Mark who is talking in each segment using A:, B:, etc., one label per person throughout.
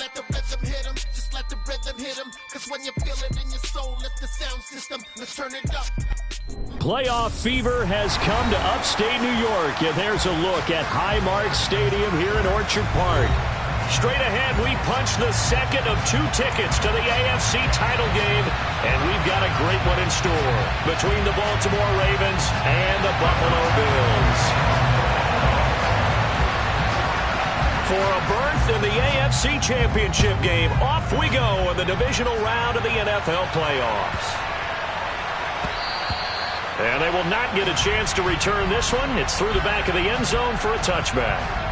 A: let the rhythm hit 'em. Just let the rhythm hit 'em. Cause when you feel it in your soul, lift the sound system. Let's turn it up.
B: Playoff fever has come to upstate New York, and there's a look at Highmark Stadium here in Orchard Park. Straight ahead, we punch the second of 2 tickets to the AFC title game, and we've got a great one in store between the Baltimore Ravens and the Buffalo Bills. For a berth in the AFC Championship game, off we go in the divisional round of the NFL playoffs. And they will not get a chance to return this one. It's through the back of the end zone for a touchback.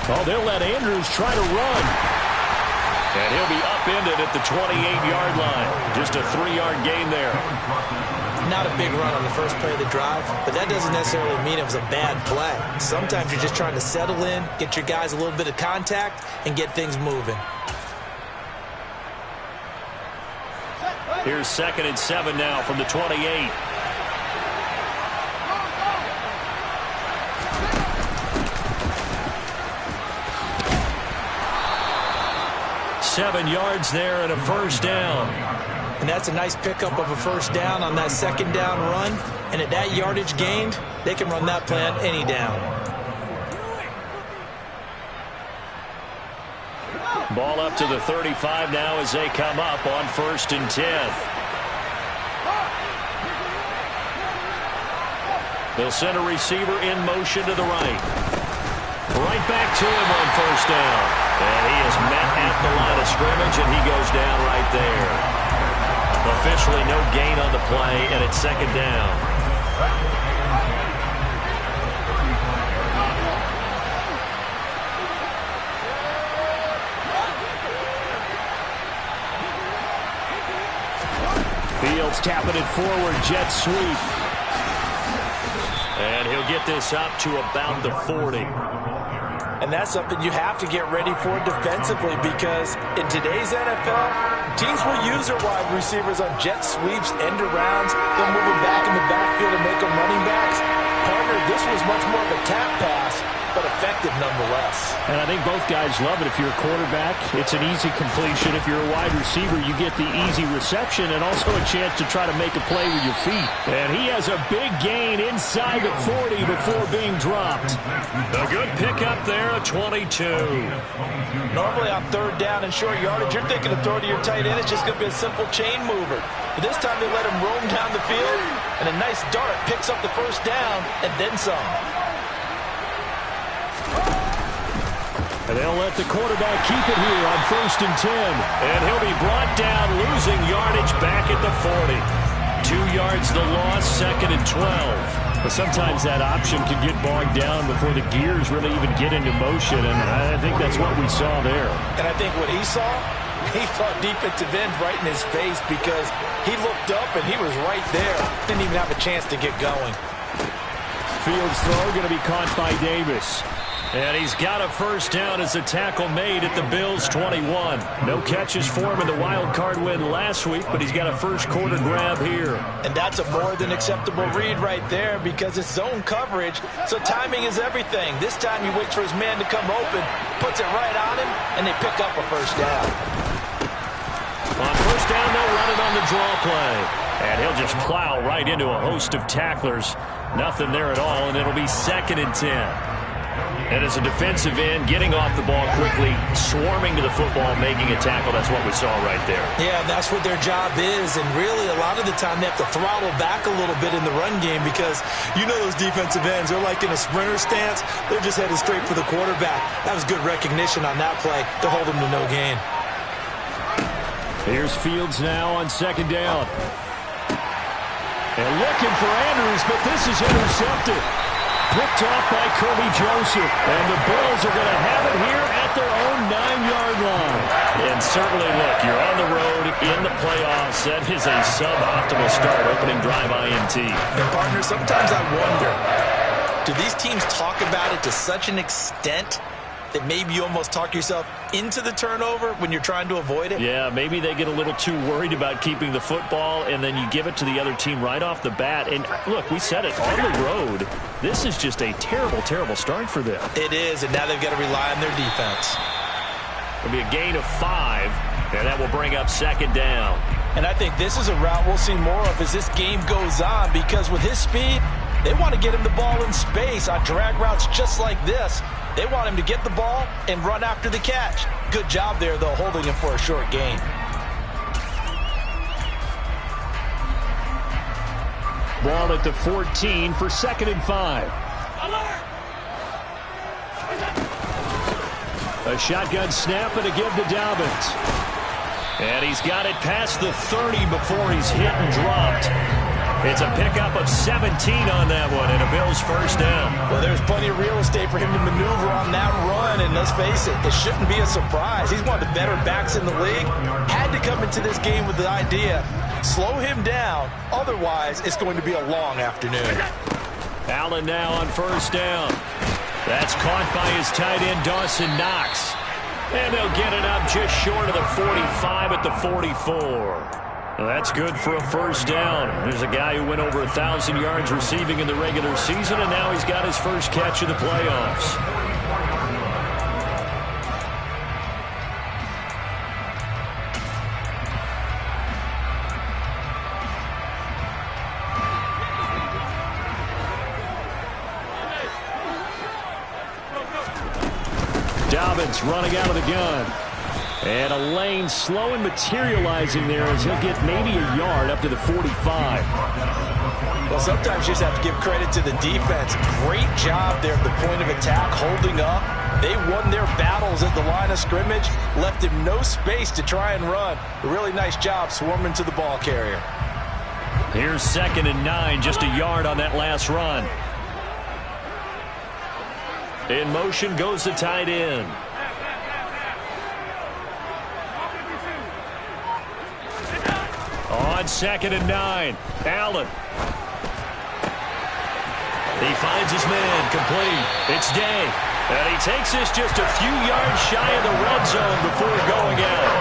B: Oh, they'll let Andrews try to run. And he'll be upended at the 28-yard line. Just a 3-yard gain there.
C: Not a big run on the first play of the drive, but that doesn't necessarily mean it was a bad play. Sometimes you're just trying to settle in, get your guys a little bit of contact, and get things moving.
B: Here's 2nd and 7 now from the 28. Seven yards there and a first down.
C: And that's a nice pickup of a first down on that second down run. And at that yardage gained, they can run that play on any down.
B: Ball up to the 35 now as they come up on 1st and 10. They'll send a receiver in motion to the right. Right back to him on 1st down. And he is met at the line of scrimmage, and he goes down right there. Officially no gain on the play, and it's 2nd down. Fields tapping it forward, jet sweep. And he'll get this up to about the 40.
C: And that's something you have to get ready for defensively, because in today's NFL, teams will use their wide receivers on jet sweeps, end arounds. They'll move them back in the backfield and make them running backs. Partner, this was much more of a tap pass, but effective nonetheless.
B: And I think both guys love it. If you're a quarterback, it's an easy completion. If you're a wide receiver, you get the easy reception and also a chance to try to make a play with your feet. And he has a big gain inside the 40 before being dropped. A good pickup there, a 22.
C: Normally on 3rd down and short yardage, you're thinking of throw to your tight end. It's just going to be a simple chain mover. But this time they let him roam down the field, and a nice dart picks up the first down and then some.
B: And they'll let the quarterback keep it here on 1st and 10. And he'll be brought down, losing yardage back at the 40. 2 yards the loss, 2nd and 12. But sometimes that option can get bogged down before the gears really even get into motion, and I think that's what we saw there.
C: And I think what he saw defensive end right in his face, because he looked up and he was right there. Didn't even have a chance to get going.
B: Fields throw going to be caught by Davis. And he's got a first down as a tackle made at the Bills' 21. No catches for him in the wild card win last week, but he's got a first quarter grab here.
C: And that's a more than acceptable read right there, because it's zone coverage, so timing is everything. This time he waits for his man to come open, puts it right on him, and they pick up a first down.
B: On first down, they'll run it on the draw play. And he'll just plow right into a host of tacklers. Nothing there at all, and it'll be 2nd and 10. And as a defensive end, getting off the ball quickly, swarming to the football, making a tackle, that's what we saw right there.
C: Yeah, that's what their job is, and really a lot of the time they have to throttle back a little bit in the run game, because you know those defensive ends, they're like in a sprinter stance. They're just headed straight for the quarterback. That was good recognition on that play to hold him to no gain.
B: Here's Fields now on 2nd down. And looking for Andrews, but this is intercepted. picked off by Kirby Joseph. And the Bills are going to have it here at their own 9-yard line. And certainly, look, you're on the road in the playoffs. That is a suboptimal start, opening drive INT.
C: And partner, sometimes I wonder, do these teams talk about it to such an extent that maybe you almost talk yourself into the turnover when you're trying to avoid it?
B: Yeah, maybe they get a little too worried about keeping the football, and then you give it to the other team right off the bat. And look, we said it, on the road, this is just a terrible, terrible start for them.
C: It is, and now they've got to rely on their defense.
B: It'll be a gain of 5, and that will bring up second down.
C: And I think this is a route we'll see more of as this game goes on, because with his speed, they want to get him the ball in space on drag routes just like this. They want him to get the ball and run after the catch. Good job there, though, holding him for a short gain.
B: Ball at the 14 for 2nd and 5. A shotgun snap and a give to Dobbins. And he's got it past the 30 before he's hit and dropped. It's a pickup of 17 on that one, and a Bills first down.
C: Well, there's plenty of real estate for him to maneuver on that run, and let's face it, it shouldn't be a surprise. He's one of the better backs in the league. Had to come into this game with the idea, slow him down, otherwise it's going to be a long afternoon.
B: Allen now on first down. That's caught by his tight end, Dawson Knox. And they'll get it up just short of the 45 at the 44. Well, that's good for a first down. There's a guy who went over 1,000 yards receiving in the regular season, and now he's got his first catch in the playoffs. Dobbins running out of the gun. And a lane slow and materializing there as he'll get maybe a yard up to the 45.
C: Well, sometimes you just have to give credit to the defense. Great job there at the point of attack, holding up. They won their battles at the line of scrimmage, left him no space to try and run. A really nice job swarming to the ball carrier.
B: Here's 2nd and 9, just a yard on that last run. In motion goes the tight end. On 2nd and 9, Allen. He finds his man, complete. It's Day. And he takes this just a few yards shy of the red zone before going out.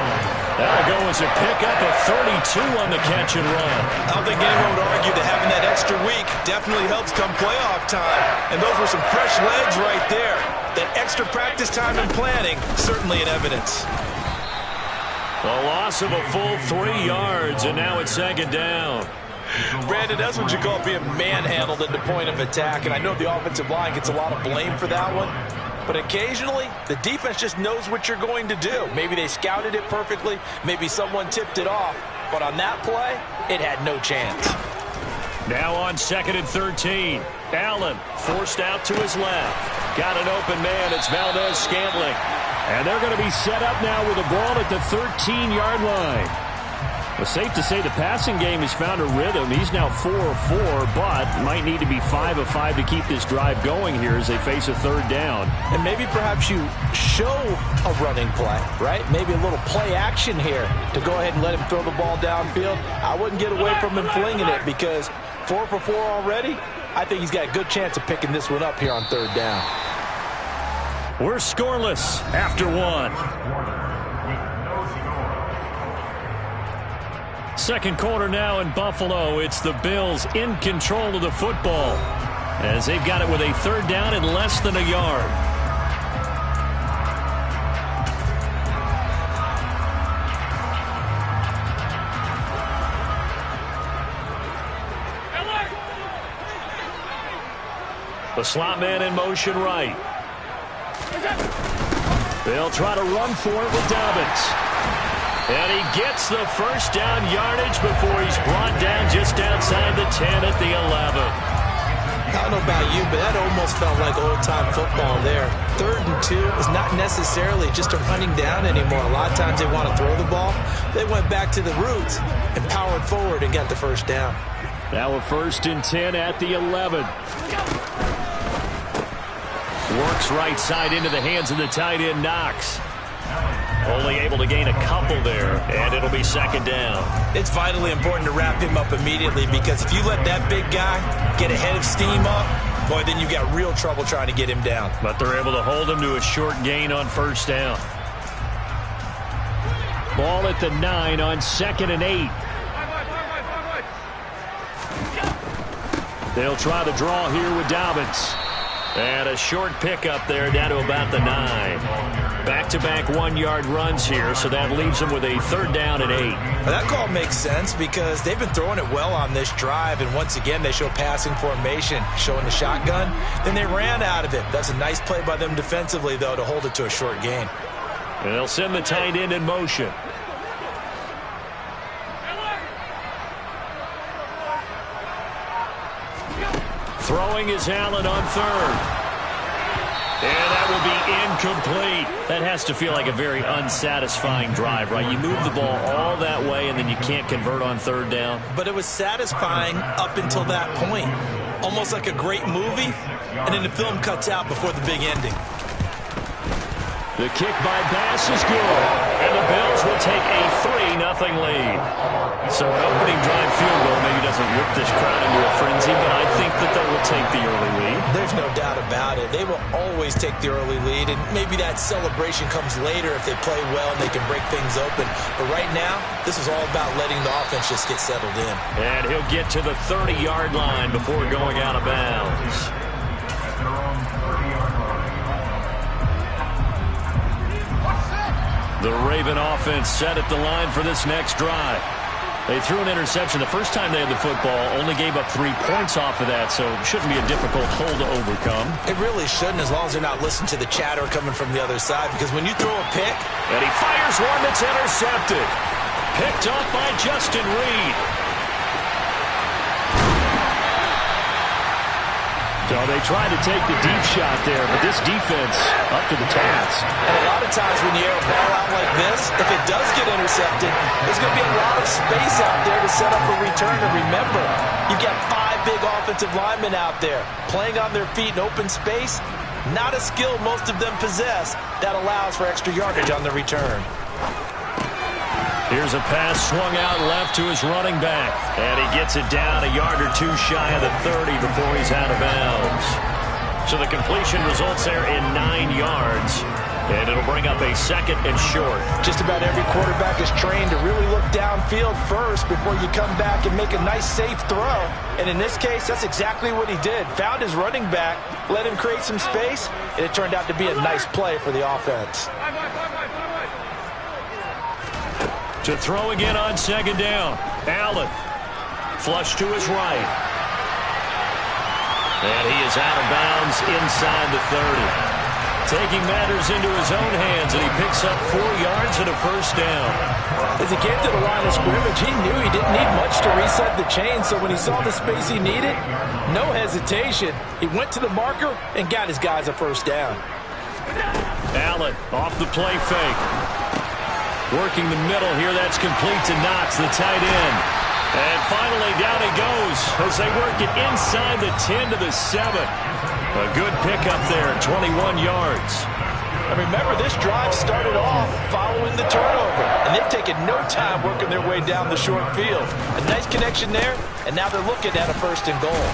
B: That'll go as a pickup of 32 on the catch and run.
C: I don't think anyone would argue that having that extra week definitely helps come playoff time. And those were some fresh legs right there. That extra practice time and planning, certainly in evidence.
B: A loss of a full 3 yards, and now it's 2nd down.
C: Brandon, that's what you call being manhandled at the point of attack. And I know the offensive line gets a lot of blame for that one. But occasionally, the defense just knows what you're going to do. Maybe they scouted it perfectly. Maybe someone tipped it off. But on that play, it had no chance.
B: Now on 2nd and 13. Allen forced out to his left. Got an open man. It's Valdez-Scantling. And they're going to be set up now with a ball at the 13-yard line. Well, safe to say the passing game has found a rhythm. He's now 4 of 4, but might need to be 5 of 5 to keep this drive going here as they face a 3rd down.
C: And maybe perhaps you show a running play, right? Maybe a little play action here to go ahead and let him throw the ball downfield. I wouldn't get away from him flinging it because 4 for 4 already. I think he's got a good chance of picking this one up here on 3rd down.
B: We're scoreless after 1. Second quarter now in Buffalo. It's the Bills in control of the football as they've got it with a 3rd down and less than a yard. The slot man in motion right. They'll try to run for it with Dobbins. And he gets the first down yardage before he's brought down just outside the 10 at the 11.
C: I don't know about you, but that almost felt like old-time football there. 3rd and 2 is not necessarily just a running down anymore. A lot of times they want to throw the ball. They went back to the roots and powered forward and got the first down.
B: Now a 1st and 10 at the 11. Works right side into the hands of the tight end, Knox. Only able to gain a couple there, and it'll be second down.
C: It's vitally important to wrap him up immediately, because if you let that big guy get ahead of steam up, boy, then you've got real trouble trying to get him down.
B: But they're able to hold him to a short gain on first down. Ball at the 9 on 2nd and 8. They'll try the draw here with Dobbins. And a short pickup there down to about the 9. Back-to-back 1-yard runs here, so that leaves them with a 3rd down and 8.
C: Well, that call makes sense because they've been throwing it well on this drive, and once again they show passing formation, showing the shotgun. Then they ran out of it. That's a nice play by them defensively, though, to hold it to a short gain.
B: And they'll send the tight end in motion. Throwing is Allen on 3rd. And that will be incomplete. That has to feel like a very unsatisfying drive, right? You move the ball all that way, and then you can't convert on 3rd down.
C: But it was satisfying up until that point. Almost like a great movie, and then the film cuts out before the big ending.
B: The kick by Bass is good, and the Bills will take a 3-0 lead. So an opening drive field goal maybe doesn't whip this crowd into a frenzy, but I think that they will take the early lead.
C: There's no doubt about it. They will always take the early lead, and maybe that celebration comes later if they play well and they can break things open. But right now, this is all about letting the offense just get settled in.
B: And he'll get to the 30-yard line before going out of bounds. The Raven offense set at the line for this next drive. They threw an interception the first time they had the football, only gave up 3 points off of that, so it shouldn't be a difficult hole to overcome.
C: It really shouldn't, as long as they're not listening to the chatter coming from the other side, because when you throw a pick...
B: And he fires one that's intercepted. Picked off by Justin Reed. So they tried to take the deep shot there, but this defense up to the task.
C: And a lot of times when you air a ball out like this, if it does get intercepted, there's going to be a lot of space out there to set up a return. And remember, you've got 5 big offensive linemen out there playing on their feet in open space. Not a skill most of them possess that allows for extra yardage on the return.
B: Here's a pass swung out left to his running back. And he gets it down a yard or 2 shy of the 30 before he's out of bounds. So the completion results there in 9 yards. And it'll bring up a 2nd and short.
C: Just about every quarterback is trained to really look downfield first before you come back and make a nice, safe throw. And in this case, that's exactly what he did. Found his running back, let him create some space, and it turned out to be a nice play for the offense.
B: To throw again on 2nd down. Allen. Flush to his right. And he is out of bounds inside the 30. Taking matters into his own hands, and he picks up 4 yards and a 1st down.
C: As he came to the line of scrimmage, he knew he didn't need much to reset the chain, so when he saw the space he needed, no hesitation. He went to the marker and got his guys a 1st down.
B: Allen off the play fake. Working the middle here, that's complete to Knox, the tight end. And finally, down he goes as they work it inside the 10 to the 7. A good pickup there, 21 yards.
C: And remember, this drive started off following the turnover, and they've taken no time working their way down the short field. A nice connection there, and now they're looking at a 1st and goal.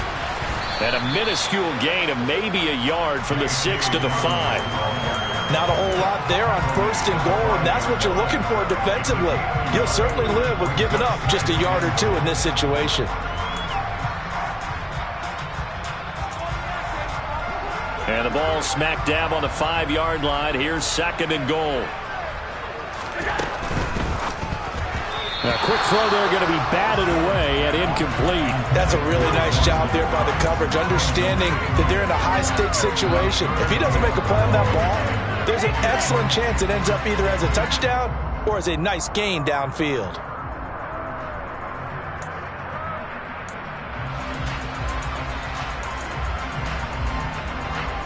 B: And a minuscule gain of maybe a yard from the 6 to the 5.
C: Not a whole lot there on 1st and goal, and that's what you're looking for defensively. You'll certainly live with giving up just a yard or 2 in this situation.
B: And the ball smack dab on the 5-yard line. Here's 2nd and goal. A quick throw there, going to be batted away and incomplete.
C: That's a really nice job there by the coverage, understanding that they're in a high-stakes situation. If he doesn't make a play on that ball, there's an excellent chance it ends up either as a touchdown or as a nice gain downfield.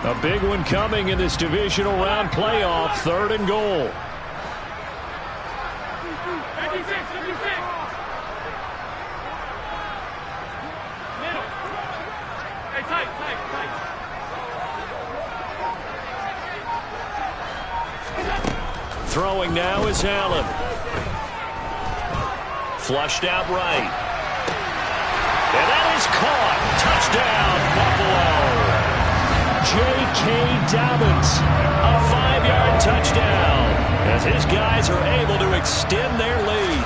B: A big one coming in this divisional round playoff, 3rd and goal. Throwing now is Allen. Flushed out right. And that is caught. Touchdown, Buffalo. J.K. Dobbins, a 5-yard touchdown, as his guys are able to extend their lead.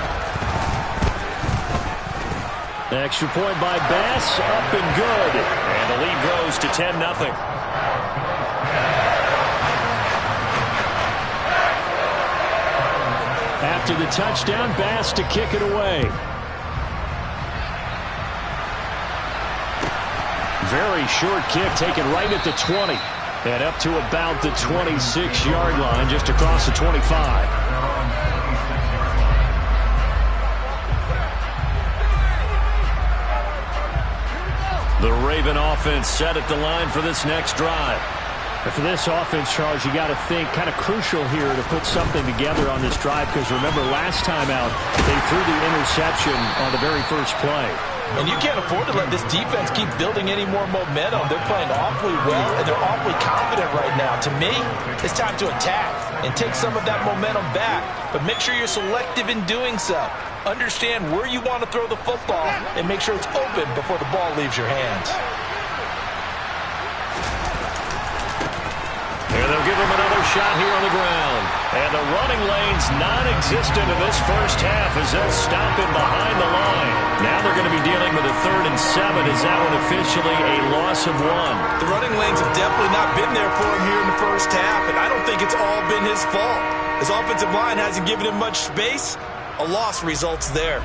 B: Extra point by Bass, up and good. And the lead grows to 10-0. After the touchdown, Bass to kick it away. Very short kick taken right at the 20. And up to about the 26-yard line, just across the 25. The Raven offense set at the line for this next drive. And for this offense, Charles, you got to think kind of crucial here to put something together on this drive, because remember last time out they threw the interception on the very first play.
C: And you can't afford to let this defense keep building any more momentum. They're playing awfully well, and they're awfully confident right now. To me, it's time to attack and take some of that momentum back. But make sure you're selective in doing so. Understand where you want to throw the football and make sure it's open before the ball leaves your hands.
B: And they'll give him another shot here on the ground. And the running lane's non-existent in this first half as they'll stop him behind the line. Now they're going to be dealing with a 3rd and 7. Is that one officially a loss of 1?
C: The running lanes have definitely not been there for him here in the first half, and I don't think it's all been his fault. His offensive line hasn't given him much space. A loss results there.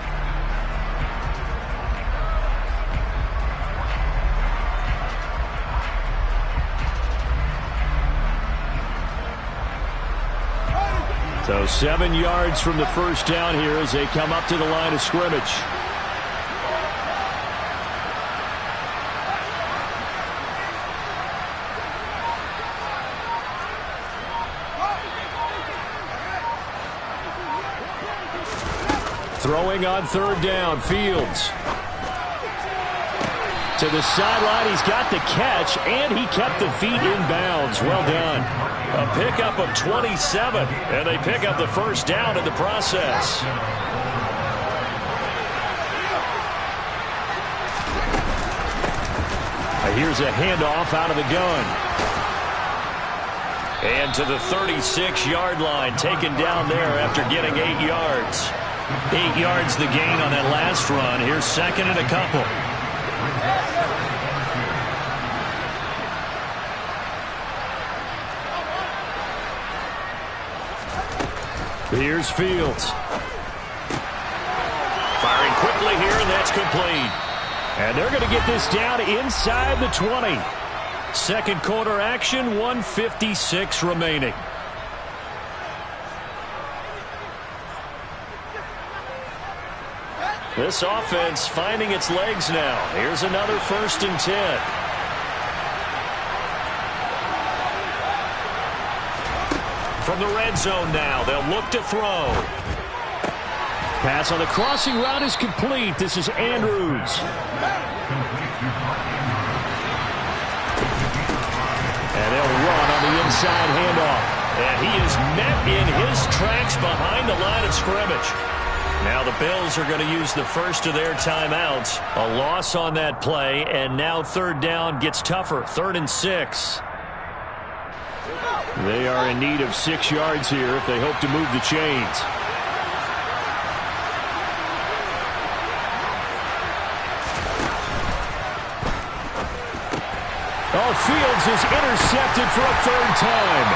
B: So 7 yards from the first down here as they come up to the line of scrimmage. Throwing on 3rd down, Fields. To the sideline, he's got the catch, and he kept the feet in bounds. Well done. A pickup of 27, and they pick up the first down in the process. Here's a handoff out of the gun. And to the 36-yard line, taken down there after getting 8 yards. 8 yards the gain on that last run. Here's 2nd and a couple. Here's Fields. Firing quickly here, and that's complete. And they're going to get this down inside the 20. Second quarter action, 1:56 remaining. This offense finding its legs now. Here's another 1st and 10. From the red zone now, they'll look to throw. Pass on the crossing route is complete. This is Andrews. And they'll run on the inside handoff. And he is met in his tracks behind the line of scrimmage. Now the Bills are going to use the first of their timeouts. A loss on that play, and now 3rd down gets tougher. 3rd and 6. They are in need of 6 yards here if they hope to move the chains. Oh, Fields is intercepted for a 3rd time.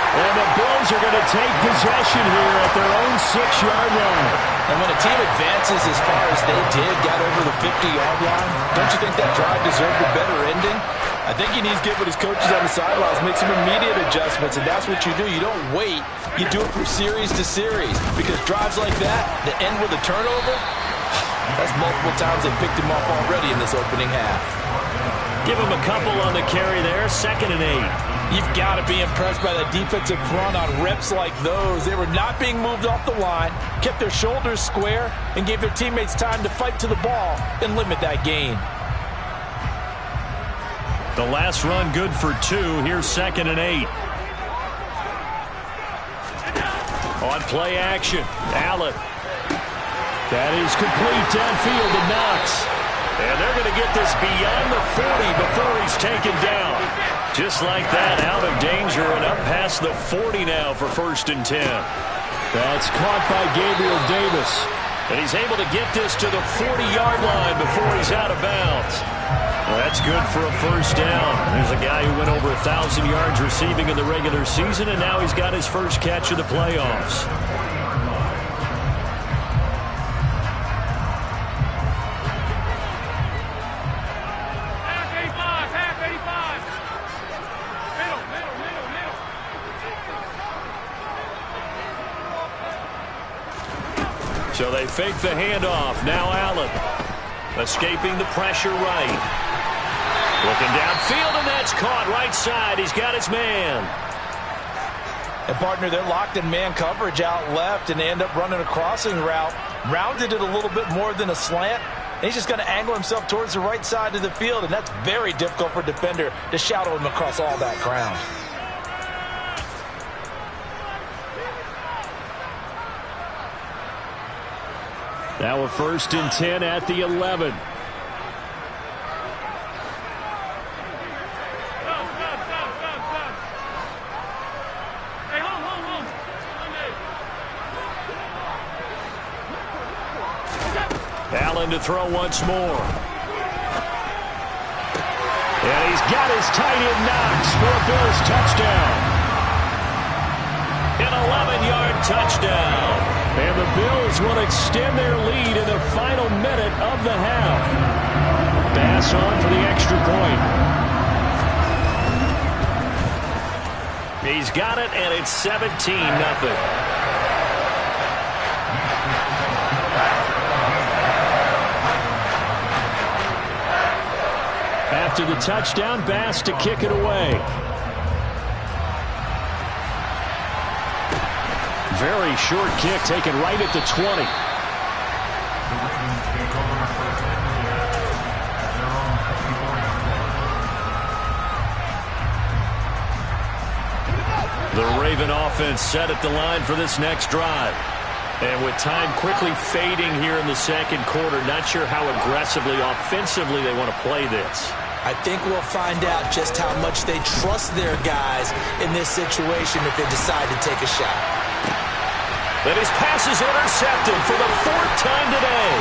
B: And the Bills are going to take possession here at their own 6-yard line.
C: And when a team advances as far as they did, got over the 50-yard line, don't you think that drive deserved a better ending? I think he needs to get with his coaches on the sidelines, make some immediate adjustments, and that's what you do. You don't wait. You do it from series to series, because drives like that end with a turnover, that's multiple times they picked him off already in this opening half.
B: Give him a couple on the carry there, 2nd and 8.
C: You've got to be impressed by that defensive front on reps like those. They were not being moved off the line, kept their shoulders square, and gave their teammates time to fight to the ball and limit that gain.
B: The last run good for 2. Here's 2nd and 8. On play action, Allen. That is complete downfield to Knox. And they're going to get this beyond the 40 before he's taken down. Just like that, out of danger and up past the 40 now for 1st and 10. That's caught by Gabriel Davis. And he's able to get this to the 40-yard line before he's out of bounds. Well, that's good for a 1st down. There's a guy who went over 1,000 yards receiving in the regular season, and now he's got his first catch of the playoffs. So they fake the handoff. Now Allen escaping the pressure right. Looking downfield, and that's caught right side. He's got his man.
C: And partner, they're locked in man coverage out left, and they end up running a crossing route. Rounded it a little bit more than a slant. And he's just going to angle himself towards the right side of the field, and that's very difficult for a defender to shadow him across all that ground.
B: Now a 1st and 10 at the 11. Allen to throw once more. And he's got his tight end Knox for a Bills touchdown. An 11-yard touchdown. And the Bills will extend their lead in the final minute of the half. Bass on for the extra point. He's got it, and it's 17-0. After the touchdown, Bass to kick it away. Very short kick taken right at the 20. The Raven offense set at the line for this next drive. And with time quickly fading here in the second quarter, not sure how aggressively, offensively they want to play this.
C: I think we'll find out just how much they trust their guys in this situation if they decide to take a shot.
B: And his pass is intercepted for the 4th time today.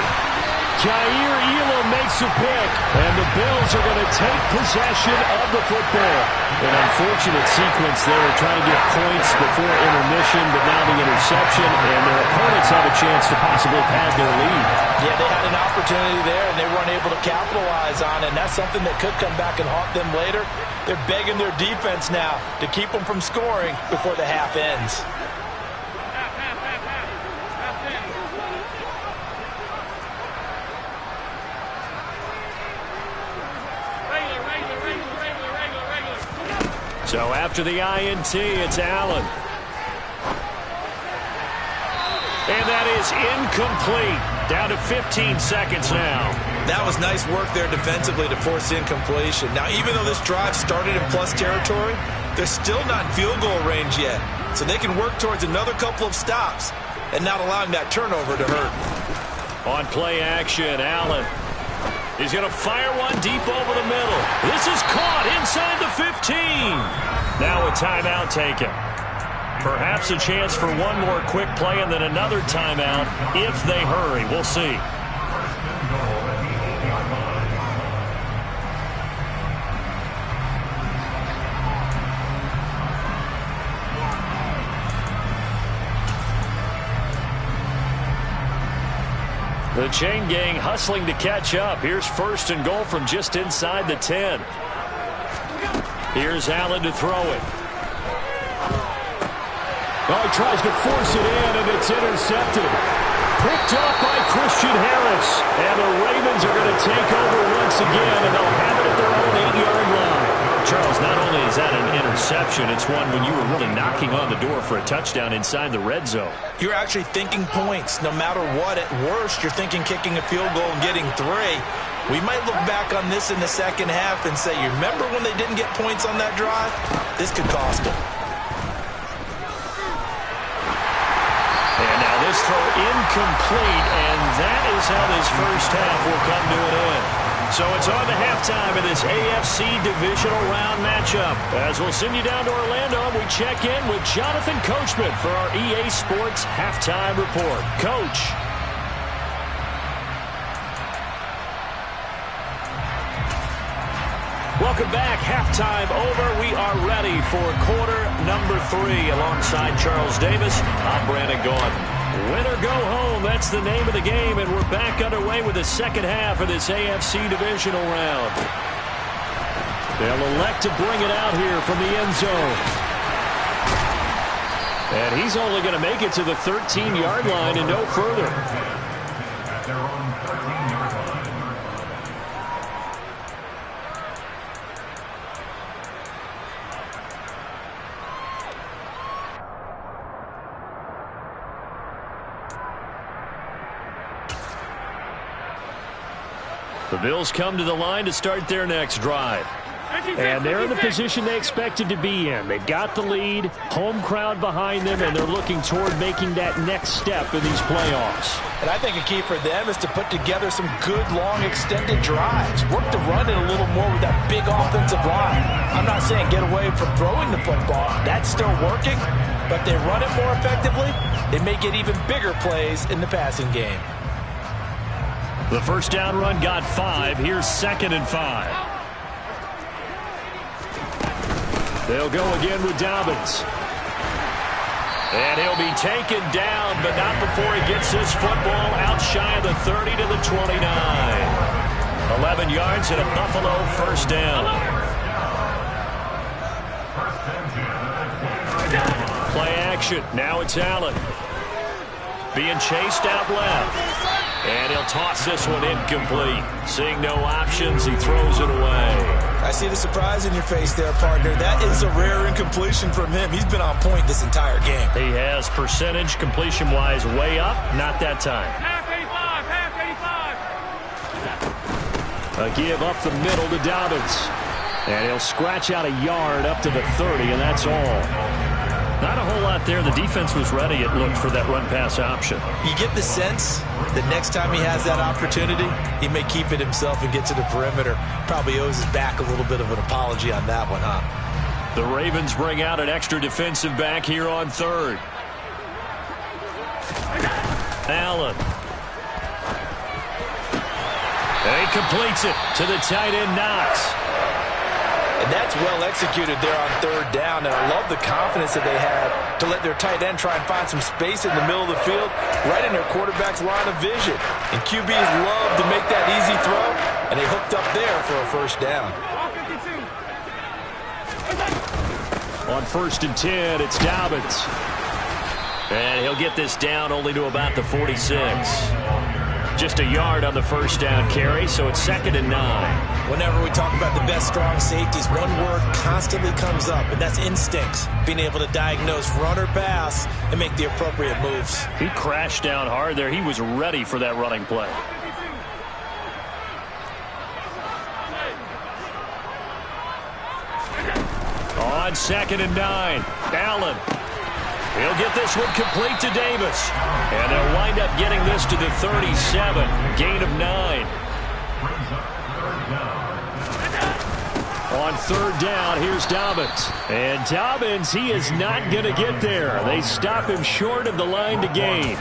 B: Jair Elam makes a pick, and the Bills are going to take possession of the football. An unfortunate sequence there, trying to get points before intermission, but now the interception, and their opponents have a chance to possibly pad their lead.
C: Yeah, they had an opportunity there, and they weren't able to capitalize on it, and that's something that could come back and haunt them later. They're begging their defense now to keep them from scoring before the half ends. So after the INT, it's Allen. And that is incomplete. Down to 15 seconds now. That was nice work there defensively to force incompletion. Now, even though this drive started in plus territory, they're still not in field goal range yet. So they can work towards another couple of stops and not allowing that turnover to hurt.
B: On play action, Allen. He's going to fire one deep over the middle. This is caught inside the 15. Now a timeout taken. Perhaps a chance for one more quick play and then another timeout if they hurry. We'll see. The chain gang hustling to catch up. Here's 1st and goal from just inside the 10. Here's Allen to throw it. Oh, he tries to force it in, and it's intercepted. Picked up by Christian Harris. And the Ravens are going to take over once again, and they'll have it at their own 8-yard line. Charles, not only is that an interception, it's one when you were really knocking on the door for a touchdown inside the red zone.
C: You're actually thinking points. No matter what, at worst, you're thinking kicking a field goal and getting 3. We might look back on this in the second half and say, you remember when they didn't get points on that drive? This could cost them.
B: his throw incomplete, and that is how this first half will come to an end. So it's on to halftime in this AFC Divisional Round matchup. As we'll send you down to Orlando, we check in with Jonathan Coachman for our EA Sports Halftime Report. Coach. Welcome back. Halftime over. We are ready for quarter number 3 alongside Charles Davis. I'm Brandon Gaudin. Win or go home, that's the name of the game, and we're back underway with the second half of this AFC Divisional Round. They'll elect to bring it out here from the end zone. And he's only going to make it to the 13-yard line and no further.
D: At their own 13-yard line.
B: The Bills come to the line to start their next drive. And they're in the position they expected to be in. They've got the lead, home crowd behind them, and they're looking toward making that next step in these playoffs.
C: And I think a key for them is to put together some good, long, extended drives. Work to run it a little more with that big offensive line. I'm not saying get away from throwing the football. That's still working. But they run it more effectively, they may get even bigger plays in the passing game.
B: The first down run got 5. Here's 2nd and 5. They'll go again with Dobbins. And he'll be taken down, but not before he gets his football out shy of the 30 to the 29. 11 yards and a Buffalo first down. Play action. Now it's Allen. Being chased out left. And he'll toss this one incomplete. Seeing no options, he throws it away.
C: I see the surprise in your face there, partner. That is a rare incompletion from him. He's been on point this entire game.
B: He has percentage completion-wise way up. Not that time.
E: Half 85.
B: A give up the middle to Dobbins. And he'll scratch out a yard up to the 30, and that's all. Not a whole lot there. The defense was ready, it looked, for that run-pass option.
C: You get the sense that next time he has that opportunity, he may keep it himself and get to the perimeter. Probably owes his back a little bit of an apology on that one, huh?
B: The Ravens bring out an extra defensive back here on 3rd. Allen. And he completes it to the tight end, Knox.
C: And that's well executed there on 3rd down. And I love the confidence that they had to let their tight end try and find some space in the middle of the field, right in their quarterback's line of vision. And QBs love to make that easy throw, and they hooked up there for a first down.
B: On 1st and 10, it's Dobbins. And he'll get this down only to about the 46. Just a yard on the first down carry, so it's 2nd and 9.
C: Whenever we talk about the best strong safeties, one word constantly comes up, and that's instincts. Being able to diagnose run or pass and make the appropriate moves.
B: He crashed down hard there. He was ready for that running play. On 2nd and 9, Allen. He'll get this one complete to Davis. And they'll wind up getting this to the 37. Gain of 9. On 3rd down, here's Dobbins. And Dobbins, he is not going to get there. They stop him short of the line to gain.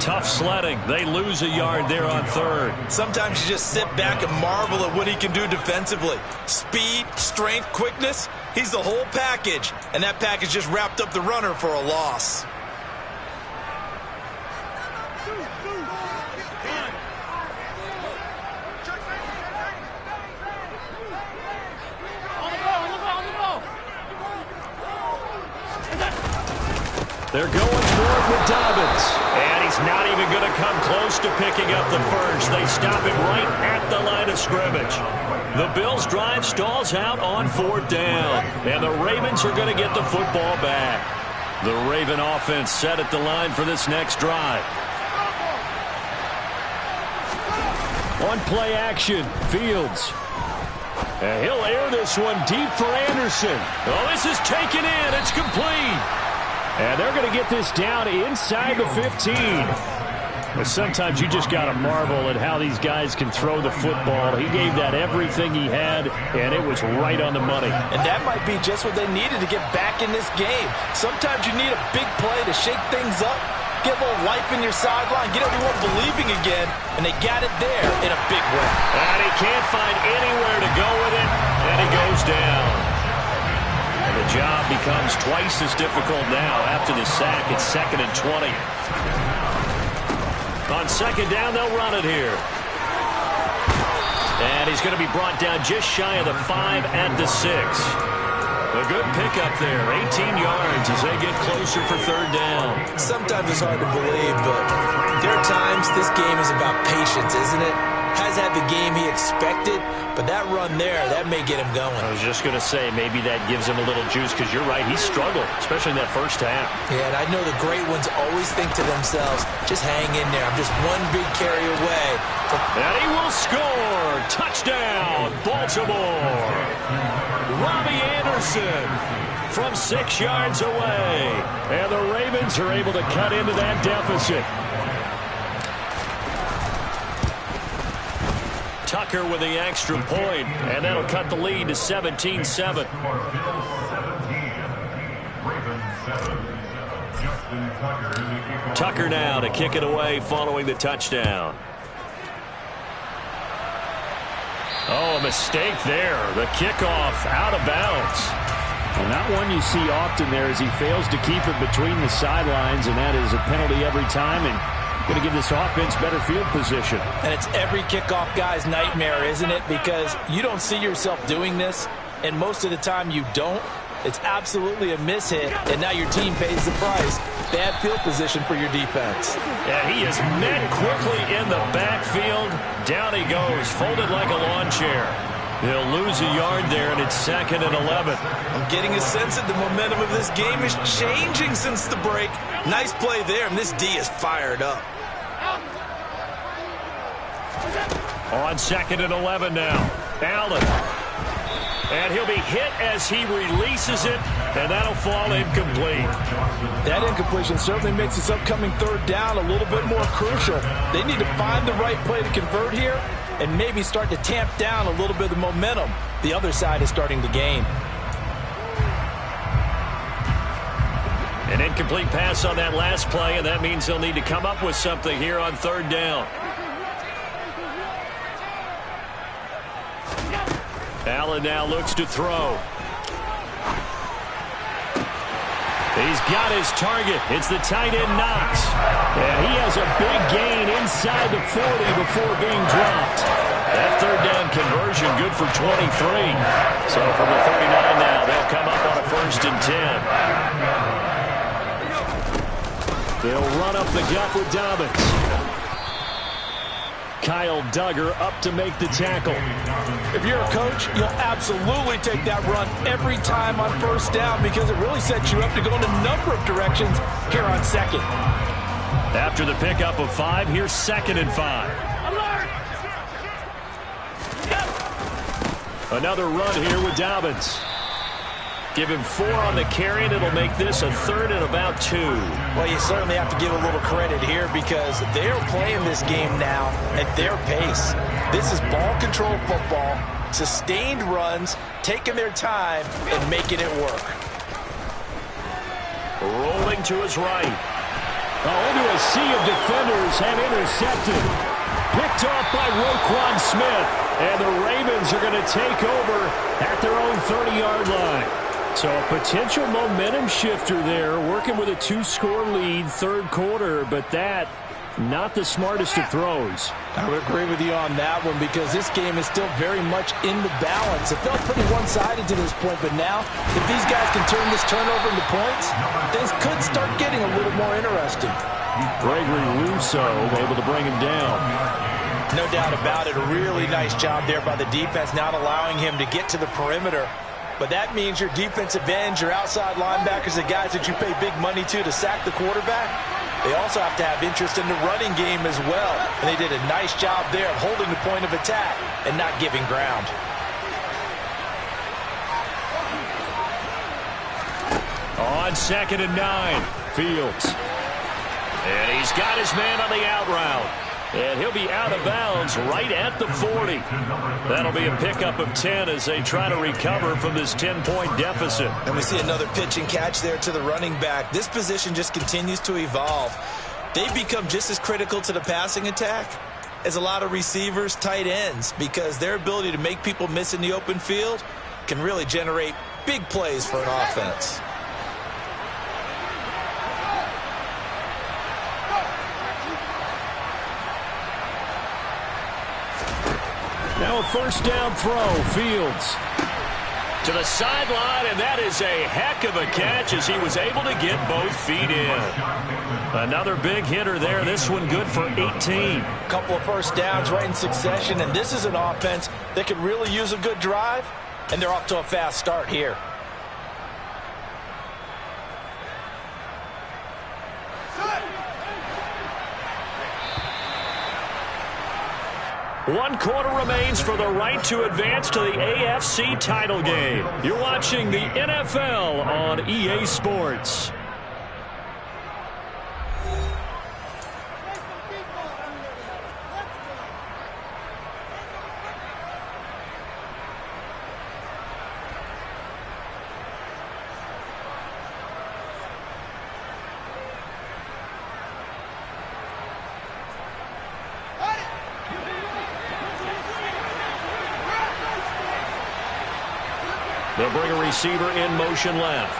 B: Tough sledding. They lose a yard there on 3rd.
C: Sometimes you just sit back and marvel at what he can do defensively. Speed, strength, quickness. He's the whole package. And that package just wrapped up the runner for a loss.
B: They're going for it with Dobbins. And he's not even going to come close to picking up the first. They stop him right at the line of scrimmage. The Bills' drive stalls out on 4th down. And the Ravens are going to get the football back. The Raven offense set at the line for this next drive. On play action, Fields. And he'll air this one deep for Anderson. Oh, this is taken in. It's complete. And they're going to get this down inside the 15. But sometimes you just got to marvel at how these guys can throw the football. He gave that everything he had, and it was right on the money.
C: And that might be just what they needed to get back in this game. Sometimes you need a big play to shake things up, get a little life in your sideline, get everyone believing again, and they got it there in a big way.
B: And he can't find anywhere to go with it, and he goes down. And the job becomes twice as difficult now after the sack. It's 2nd and 20. On 2nd down, they'll run it here. And he's going to be brought down just shy of the 5 at the 6. A good pickup there, 18 yards as they get closer for 3rd down.
C: Sometimes it's hard to believe, but there are times this game is about patience, isn't it? Has had the game he expected, but that run there, that may get him going.
B: I was just going to say, maybe that gives him a little juice, because you're right, he struggled, especially in that first half.
C: Yeah, and I know the great ones always think to themselves, just hang in there, I'm just one big carry away.
B: And he will score! Touchdown, Baltimore! Robbie Anderson from 6 yards away. And the Ravens are able to cut into that deficit. Tucker with the extra point, and that'll cut the lead to 17-7. Tucker now to kick it away following the touchdown. Oh, a mistake there. The kickoff out of bounds.
F: And that one you see often there as he fails to keep it between the sidelines, and that is a penalty every time, and going to give this offense better field position.
C: And it's every kickoff guy's nightmare, isn't it? Because you don't see yourself doing this, and most of the time you don't. It's absolutely a mishit, and now your team pays the price. Bad field position for your defense.
B: And he is met quickly in the backfield. Down he goes, folded like a lawn chair. He'll lose a yard there, and it's 2nd and 11.
C: I'm getting a sense that the momentum of this game is changing since the break. Nice play there, and this D is fired up.
B: On 2nd and 11 now. Allen. And he'll be hit as he releases it, and that'll fall incomplete.
C: That incompletion certainly makes this upcoming 3rd down a little bit more crucial. They need to find the right play to convert here and maybe start to tamp down a little bit of the momentum the other side is starting to gain.
B: An incomplete pass on that last play, and that means they'll need to come up with something here on 3rd down. Allen now looks to throw. He's got his target. It's the tight end Knox. And he has a big gain inside the 40 before being dropped. That 3rd down conversion good for 23. So from the 39 now, they'll come up on a 1st and 10. They'll run up the gut with Dobbins. Kyle Duggar up to make the tackle.
C: If you're a coach, you'll absolutely take that run every time on 1st down because it really sets you up to go in a number of directions here on 2nd.
B: After the pickup of 5, here's 2nd and 5. Another run here with Dobbins. Give him 4 on the carry, and it'll make this a 3rd and about 2.
C: Well, you certainly have to give a little credit here because they're playing this game now at their pace. This is ball control football, sustained runs, taking their time, and making it work.
B: Rolling to his right.
F: Into a sea of defenders and intercepted. Picked off by Roquan Smith. And the Ravens are going to take over at their own 30-yard line. So a potential momentum shifter there, working with a 2-score lead, 3rd quarter, but that, not the smartest of throws.
C: I would agree with you on that one because this game is still very much in the balance. It felt pretty one-sided to this point, but now, if these guys can turn this turnover into points, things could start getting a little more interesting.
F: Gregory Rousseau able to bring him down.
C: No doubt about it. A really nice job there by the defense, not allowing him to get to the perimeter. But that means your defensive ends, your outside linebackers, the guys that you pay big money to sack the quarterback, they also have to have interest in the running game as well. And they did a nice job there of holding the point of attack and not giving ground.
B: On On 2nd and 9, Fields. And he's got his man on the out route. And he'll be out of bounds right at the 40. That'll be a pickup of 10 as they try to recover from this 10-point deficit.
C: And we see another pitch and catch there to the running back. This position just continues to evolve. They've become just as critical to the passing attack as a lot of receivers, tight ends, because their ability to make people miss in the open field can really generate big plays for an offense.
F: Now a first down throw, Fields.
B: To the sideline, and that is a heck of a catch as he was able to get both feet in. Another big hitter there. This one good for 18.
C: Couple of first downs right in succession, and this is an offense that could really use a good drive, and they're off to a fast start here.
B: One quarter remains for the right to advance to the AFC title game. You're watching the NFL on EA Sports. They'll bring a receiver in motion left.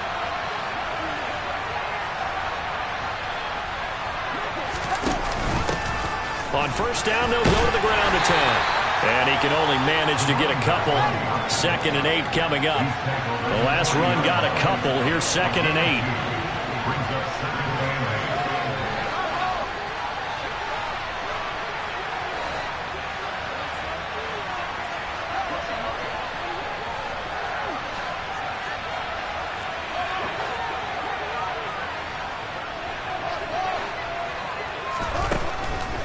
B: On first down, they'll go to the ground attack. And he can only manage to get a couple. 2nd and 8 coming up. The last run got a couple. Here's 2nd and 8.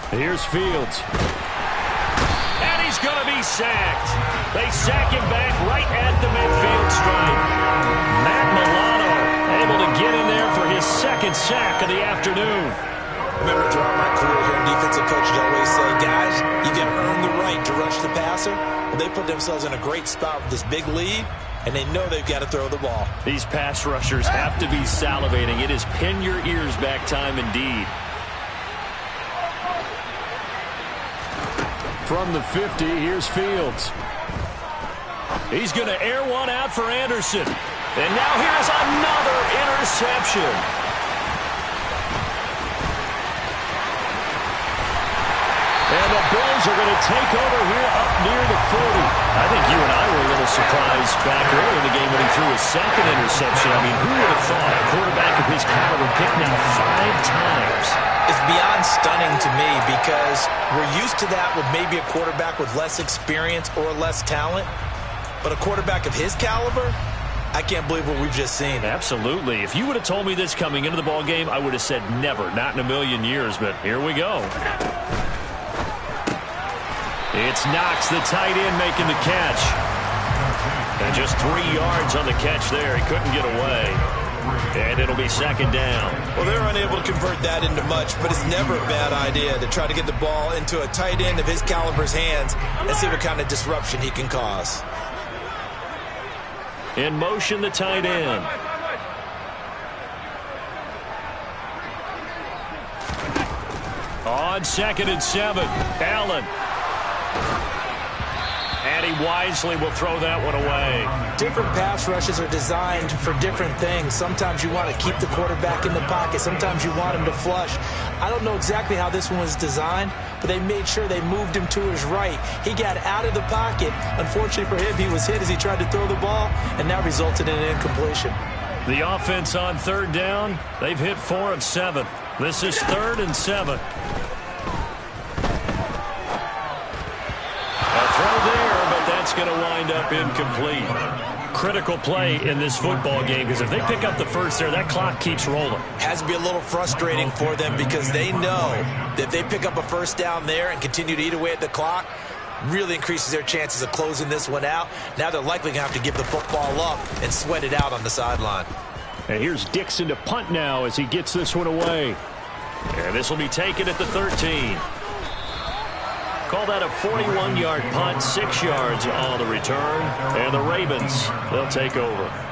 F: Here's Fields.
B: And he's going to be sacked. They sack him back right at the midfield stripe. Matt Milano able to get in there for his 2nd sack of the afternoon.
C: Remember, throughout my career here in defensive coaches always say, guys, you got to earn the right to rush the passer. Well, they put themselves in a great spot with this big lead, and they know they've got to throw the ball.
B: These pass rushers have to be salivating. It is pin your ears back time indeed.
F: From the 50, here's Fields.
B: He's going to air one out for Anderson. And now here's another interception. And the Bills are going to take over here up near the 40. I think you and I were a little surprised back early in the game when he threw his 2nd interception. I mean, who would have thought a quarterback of his caliber picked now 5 times?
C: It's beyond stunning to me because we're used to that with maybe a quarterback with less experience or less talent. But a quarterback of his caliber, I can't believe what we've just seen.
B: Absolutely. If you would have told me this coming into the ball game, I would have said never, not in a million years. But here we go. It's Knox, the tight end, making the catch. And just 3 yards on the catch there. He couldn't get away. And it'll be 2nd down.
C: Well, they're unable to convert that into much, but it's never a bad idea to try to get the ball into a tight end of his caliber's hands and see what kind of disruption he can cause.
B: In motion, the tight end. On 2nd and 7, Allen. And he wisely will throw that one away.
C: Different pass rushes are designed for different things. Sometimes you want to keep the quarterback in the pocket. Sometimes you want him to flush. I don't know exactly how this one was designed, but they made sure they moved him to his right. He got out of the pocket. Unfortunately for him, he was hit as he tried to throw the ball, and that resulted in an incompletion.
B: The offense on 3rd down, they've hit 4 of 7. This is 3rd and 7. That's going to wind up incomplete. Critical play in this football game because if they pick up the first there, that clock keeps rolling.
C: Has to be a little frustrating for them because they know that if they pick up a first down there and continue to eat away at the clock, really increases their chances of closing this one out. Now they're likely going to have to give the football up and sweat it out on the sideline.
F: And here's Dixon to punt now as he gets this one away.
B: And this will be taken at the 13. Call that a 41-yard punt, 6 yards on the return. And the Ravens, they'll take over.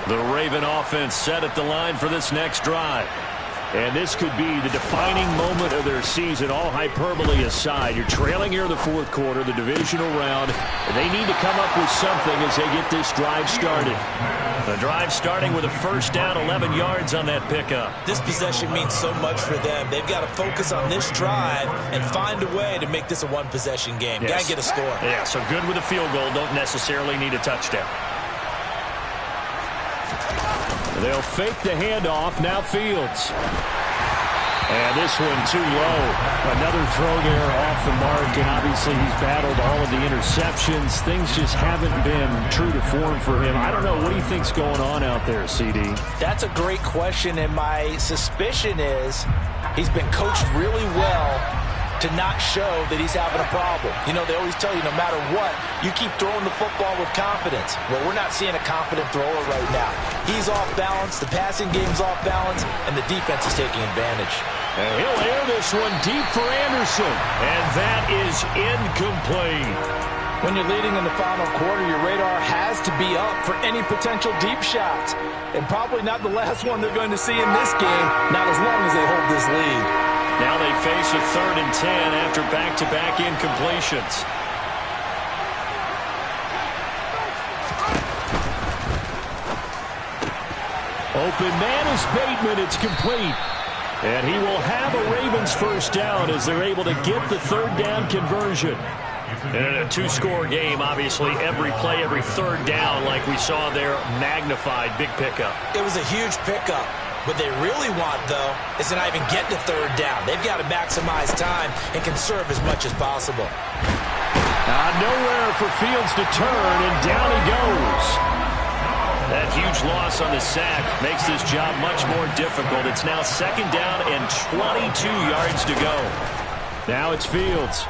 B: The Raven offense set at the line for this next drive. And this could be the defining moment of their season, all hyperbole aside. You're trailing here in the fourth quarter, the divisional round, and they need to come up with something as they get this drive started. The drive starting with a first down, 11 yards on that pickup.
C: This possession means so much for them. They've got to focus on this drive and find a way to make this a one-possession game.
B: Yes.
C: Got to get a score.
B: Yeah, so good with a field goal, don't necessarily need a touchdown.
F: They'll fake the handoff. Now Fields. And this one too low. Another throw there off the mark, and obviously he's battled all of the interceptions. Things just haven't been true to form for him. I don't know. What do you think's going on out there, CD?
C: That's a great question, and my suspicion is he's been coached really well to not show that he's having a problem. You know, they always tell you no matter what, you keep throwing the football with confidence. Well, we're not seeing a confident thrower right now. He's off balance, the passing game's off balance, and the defense is taking advantage.
F: And he'll air this one deep for Anderson.
B: And that is incomplete.
C: When you're leading in the final quarter, your radar has to be up for any potential deep shots. And probably not the last one they're going to see in this game, not as long as they hold this lead.
B: Now they face a 3rd and 10 after back-to-back incompletions.
F: Open man is Bateman. It's complete. And he will have a Ravens first down as they're able to get the 3rd down conversion.
B: And in a 2-score game, obviously, every play, every 3rd down, like we saw there, magnified, big pickup.
C: It was a huge pickup. What they really want, though, is to not even get to 3rd down. They've got to maximize time and conserve as much as possible.
F: Nowhere for Fields to turn, and down he goes.
B: That huge loss on the sack makes this job much more difficult. It's now 2nd down and 22 yards to go.
F: Now it's Fields.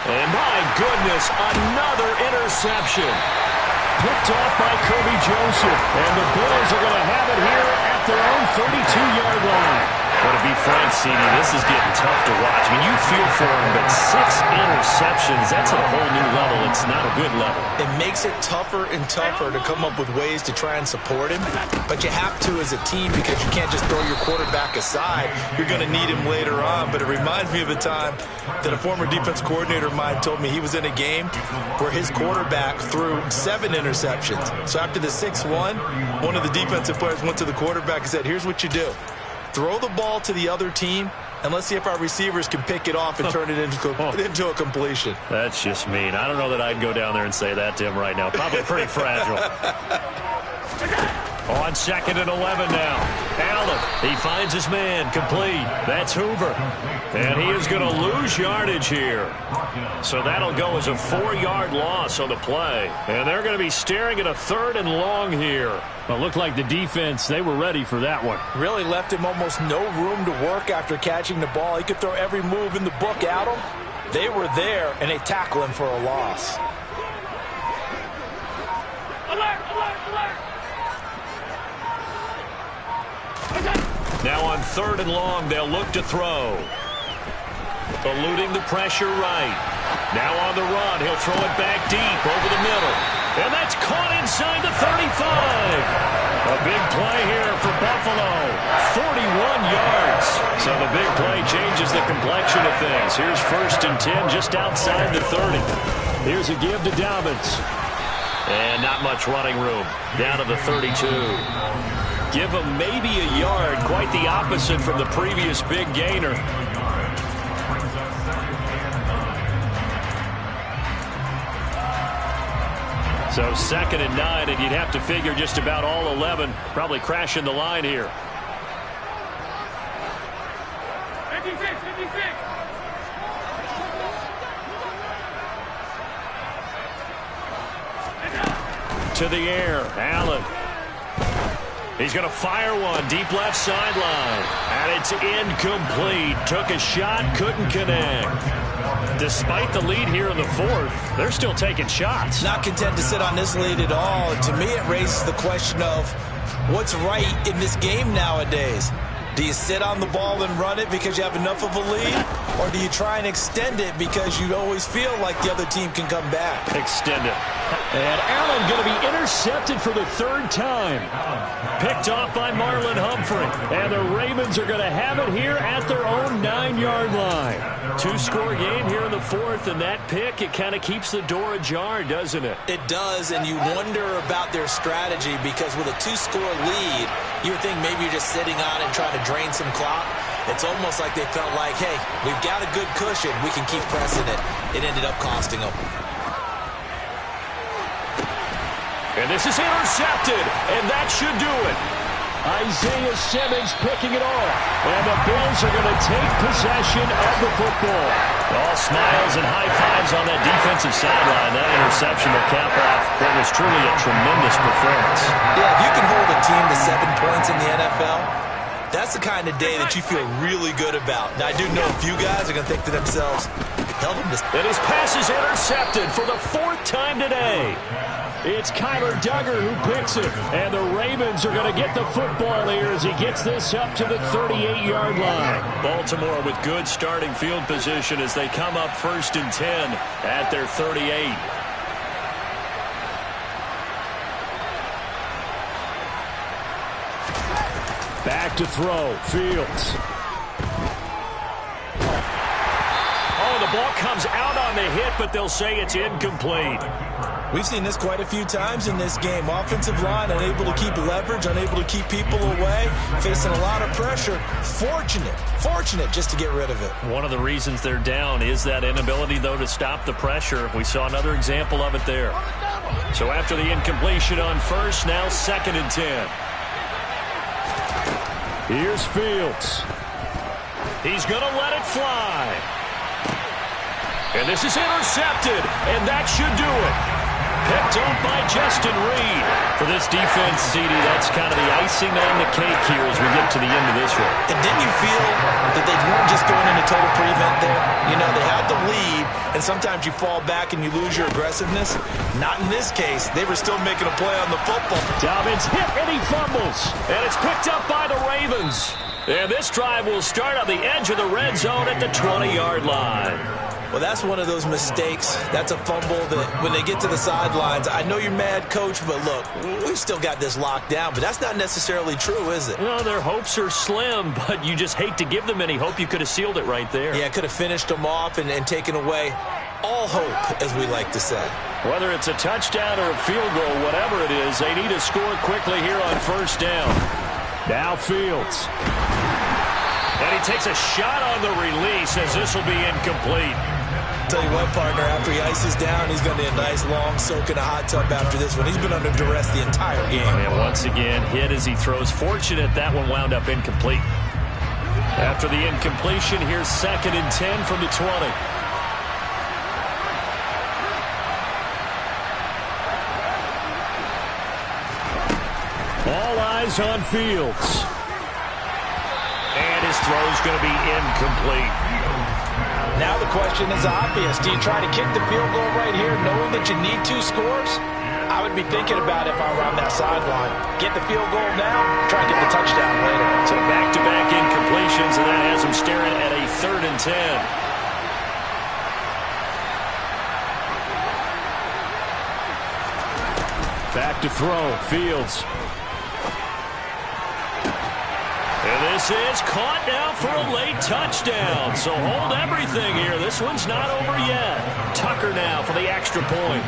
B: And my goodness, another interception.
F: Picked off by Kirby Joseph. And the Bills are going to have it here at their own 32-yard line.
B: But to be frank, CD, this is getting tough to watch. I mean, you feel for him, but 6 interceptions, that's at a whole new level. It's not a good level.
C: It makes it tougher and tougher to come up with ways to try and support him. But you have to as a team because you can't just throw your quarterback aside. You're going to need him later on. But it reminds me of a time that a former defense coordinator of mine told me he was in a game where his quarterback threw 7 interceptions. So after the 6-1, one of the defensive players went to the quarterback and said, here's what you do. Throw the ball to the other team, and let's see if our receivers can pick it off and turn it into a completion.
B: That's just mean. I don't know that I'd go down there and say that to him right now. Probably pretty fragile. On 2nd and 11 now. Allen, he finds his man, complete. That's Hoover. And he is going to lose yardage here. So that'll go as a 4-yard loss on the play. And they're going to be staring at a 3rd and long here.
F: Well, it looked like the defense, they were ready for that one.
C: Really left him almost no room to work after catching the ball. He could throw every move in the book at him. They were there, and they tackle him for a loss.
A: Alert, alert, alert.
B: Now on 3rd and long, they'll look to throw. Eluding the pressure right. Now on the run, he'll throw it back deep over the middle. And that's caught inside the 35. A big play here for Buffalo. 41 yards. So the big play changes the complexion of things. Here's 1st and 10 just outside the 30.
F: Here's a give to Dobbins.
B: And not much running room. Down to the 32. Give him maybe a yard. Quite the opposite from the previous big gainer. So 2nd and 9, and you'd have to figure just about all 11 probably crashing the line here.
A: 56, 56.
B: to the air. Allen. He's going to fire one deep left sideline. And it's incomplete. Took a shot, couldn't connect. Despite the lead here in the fourth, they're still taking shots.
C: Not content to sit on this lead at all. To me, it raises the question of what's right in this game nowadays. Do you sit on the ball and run it because you have enough of a lead? Or do you try and extend it because you always feel like the other team can come back?
B: Extend it.
F: And Allen going to be intercepted for the third time.
B: Picked off by Marlon Humphrey.
F: And the Ravens are going to have it here at their own 9-yard line.
B: 2-score game here in the fourth, and that pick, it kind of keeps the door ajar, doesn't it?
C: It does, and you wonder about their strategy because with a 2-score lead, you would think maybe you're just sitting on it and trying to drain some clock. It's almost like they felt like, hey, we've got a good cushion. We can keep pressing it. It ended up costing them.
B: And this is intercepted, and that should do it.
F: Isaiah Simmons picking it off. And the Bills are going to take possession of the football.
B: All smiles and high fives on that defensive sideline. That interception will cap off what was truly a tremendous performance.
C: Yeah, if you can hold a team to 7 points in the NFL, that's the kind of day that you feel really good about. Now, I do know a few guys are going to think to themselves, held them to...
B: And his pass is intercepted for the 4th time today.
F: It's Kyler Duggar who picks it. And the Ravens are going to get the football here as he gets this up to the 38-yard line.
B: Baltimore with good starting field position as they come up 1st and 10 at their 38.
F: Back to throw. Fields.
B: Oh, the ball comes out on the hit, but they'll say it's incomplete.
C: We've seen this quite a few times in this game. Offensive line unable to keep leverage, unable to keep people away, facing a lot of pressure. Fortunate just to get rid of it.
B: One of the reasons they're down is that inability, though, to stop the pressure. We saw another example of it there. So after the incompletion on first, now 2nd and 10.
F: Here's Fields.
B: He's going to let it fly. And this is intercepted, and that should do it. Picked up by Justin Reed. For this defense, CD, that's kind of the icing on the cake here as we get to the end of this one.
C: And didn't you feel that they weren't just going into total prevent there? You know, they had the lead, and sometimes you fall back and you lose your aggressiveness. Not in this case. They were still making a play on the football.
F: Dobbins hit, and he fumbles.
B: And it's picked up by the Ravens. And this drive will start on the edge of the red zone at the 20-yard line.
C: Well, that's one of those mistakes. That's a fumble that when they get to the sidelines, I know you're mad, Coach, but look, we've still got this locked down. But that's not necessarily true, is it?
B: No, their hopes are slim, but you just hate to give them any hope. You could have sealed it right there.
C: Yeah, could have finished them off and taken away all hope, as we like to say.
B: Whether it's a touchdown or a field goal, whatever it is, they need to score quickly here on 1st down.
F: Now Fields.
B: And he takes a shot on the release as this will be incomplete.
C: Tell you what, partner, after he ices down, he's going to need a nice long soak in a hot tub after this one. He's been under duress the entire game.
B: And once again, hit as he throws. Fortunate that one wound up incomplete. After the incompletion, here's 2nd and 10 from the 20.
F: All eyes on Fields.
B: And his throw's going to be incomplete.
C: Now the question is obvious. Do you try to kick the field goal right here knowing that you need 2 scores? I would be thinking about if I were on that sideline. Get the field goal now, try and get the touchdown later.
B: So back-to-back incompletions, and that has him staring at a 3rd and 10.
F: Back to throw. Fields.
B: And this is caught now for a late touchdown. So hold everything here. This one's not over yet. Tucker now for the extra point.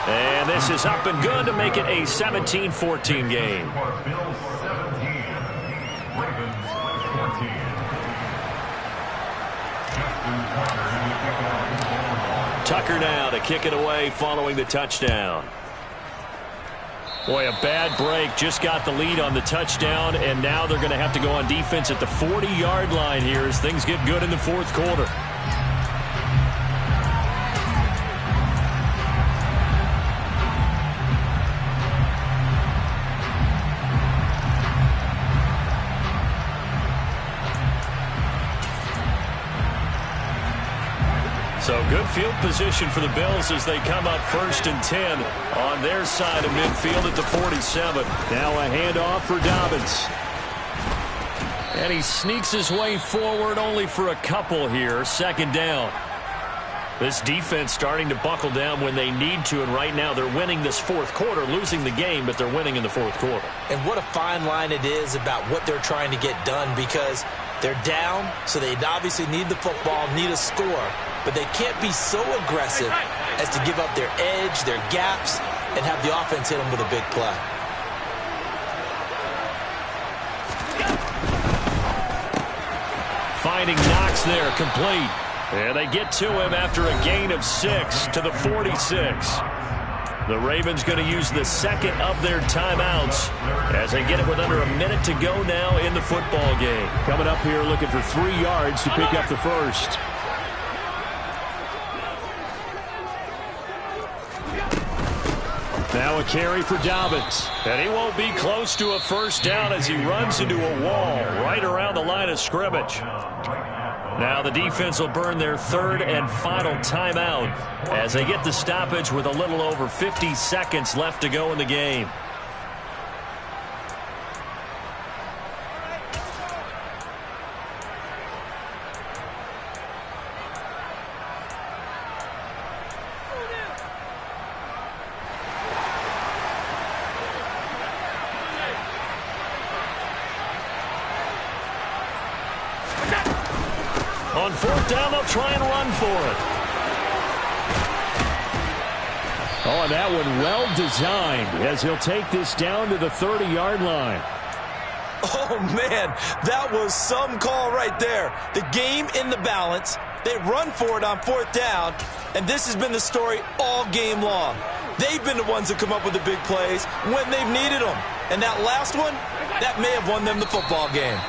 B: And this is up and good to make it a 17-14 game.
D: Bills 17, Ravens 14.
B: Tucker now to kick it away following the touchdown. Boy, a bad break. Just got the lead on the touchdown, and now they're going to have to go on defense at the 40-yard line here as things get good in the 4th quarter. So good field position for the Bills as they come up 1st and 10 on their side of midfield at the 47.
F: Now a handoff for Dobbins.
B: And he sneaks his way forward only for a couple here. 2nd down. This defense starting to buckle down when they need to, and right now they're winning this 4th quarter, losing the game, but they're winning in the 4th quarter.
C: And what a fine line it is about what they're trying to get done, because they're down, so they obviously need the football, need a score, but they can't be so aggressive as to give up their edge, their gaps, and have the offense hit them with a big play.
B: Finding Knox there, complete. And they get to him after a gain of 6 to the 46. The Ravens going to use the 2nd of their timeouts as they get it with under a minute to go now in the football game.
F: Coming up here looking for 3 yards to pick up the 1st. Now a carry for Dobbins.
B: And he won't be close to a 1st down as he runs into a wall right around the line of scrimmage. Now the defense will burn their 3rd and final timeout as they get the stoppage with a little over 50 seconds left to go in the game. On 4th down, they'll try and run for it.
F: Oh, and that one well designed as he'll take this down to the 30-yard line.
C: Oh, man, that was some call right there. The game in the balance. They run for it on 4th down, and this has been the story all game long. They've been the ones that come up with the big plays when they've needed them. And that last one, that may have won them the football game.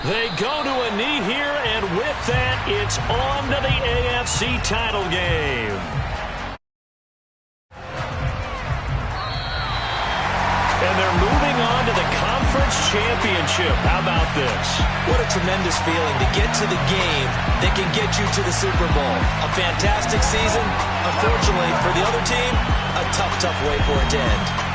B: They go to a knee here, and with that, it's on to the AFC title game. And they're moving on to the conference championship. How about this?
C: What a tremendous feeling to get to the game that can get you to the Super Bowl. A fantastic season. Unfortunately, for the other team, a tough, tough way for it to end.